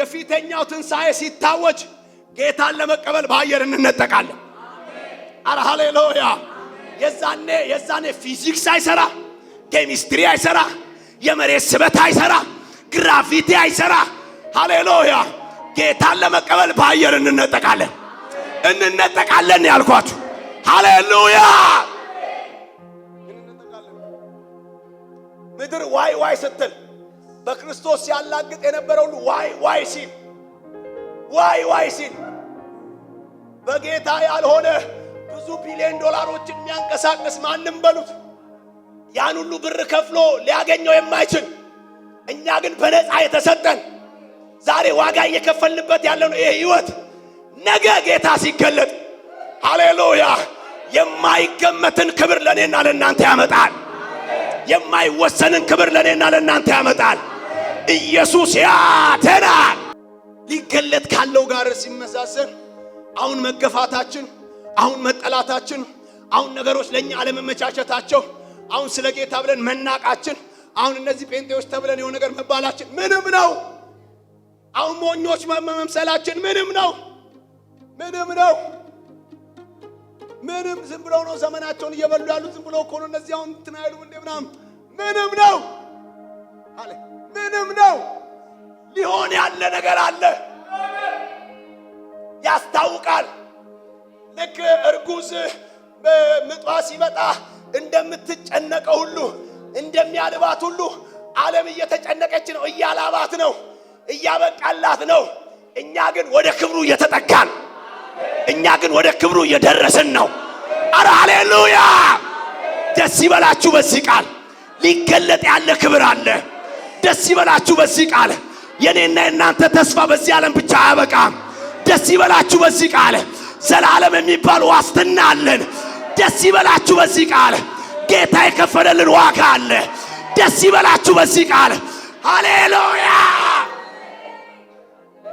የፊተኛው ትንሣኤ ሲታወጅ ጌታን ለመቀበል በአየር እንነጠቃለን። አረ ሃሌሉያ! የዛኔ ፊዚክስ አይሰራ፣ ኬሚስትሪ አይሰራ፣ የመሬት ስበት አይሰራ፣ ግራቪቲ አይሰራ። ሃሌሉያ! ጌታን ለመቀበል በአየር እንነጠቃለን ያልኳችሁ። ሃሌሉያ! ምድር ዋይ ዋይ ስትል በክርስቶስ ያላግጥ የነበረው ሁሉ ዋይ ሲል በጌታ ያልሆነ ብዙ ቢሊዮን ዶላሮችን የሚያንቀሳቅስ ማንም በሉት ያን ሁሉ ብር ከፍሎ ሊያገኘው የማይችል እኛ ግን በነፃ የተሰጠን ዛሬ ዋጋ እየከፈልንበት ያለው ይሄ ህይወት ነገ ጌታ ሲገለጥ ሃሌሉያ የማይገመትን ክብር ለኔና ለእናንተ ያመጣል። የማይወሰንን ክብር ለኔና ለእናንተ ያመጣል። ኢየሱስ ያተናል። ሊገለጥ ካለው ጋር ሲመሳሰል አሁን መገፋታችን፣ አሁን መጠላታችን፣ አሁን ነገሮች ለኛ አለመመቻቸታቸው፣ አሁን ስለ ጌታ ብለን መናቃችን፣ አሁን እነዚህ ጴንጤዎች ተብለን የሆነ ነገር መባላችን ምንም ነው። አሁን ሞኞች መምሰላችን ምንም ነው። ምንም ዝም ብለው ነው ዘመናቸውን እየበሉ ያሉት። ዝም ብለው እኮ ነው እነዚህ አሁን እንትን አይሉም እንደ ምናምን። ምንም ነው። ሊሆን ያለ ነገር አለ። ያስታውቃል። ልክ እርጉዝ በምጧ ሲመጣ እንደምትጨነቀው ሁሉ እንደሚያልባት ሁሉ ዓለም እየተጨነቀች ነው፣ እያላባት ነው፣ እያበቃላት ነው። እኛ ግን ወደ ክብሩ እየተጠጋን፣ እኛ ግን ወደ ክብሩ እየደረስን ነው። አረ ሃሌሉያ! ደስ ይበላችሁ በዚህ ቃል። ሊገለጥ ያለ ክብር አለ። ደስ ይበላችሁ በዚህ ቃል። የኔና የናንተ ተስፋ በዚህ ዓለም ብቻ አያበቃም። ደስ ይበላችሁ በዚህ ቃል። ዘላለም የሚባል ዋስትና አለን። ደስ ይበላችሁ በዚህ ቃል። ጌታ የከፈለልን ዋጋ አለ። ደስ ይበላችሁ በዚህ ቃል። ሃሌሉያ!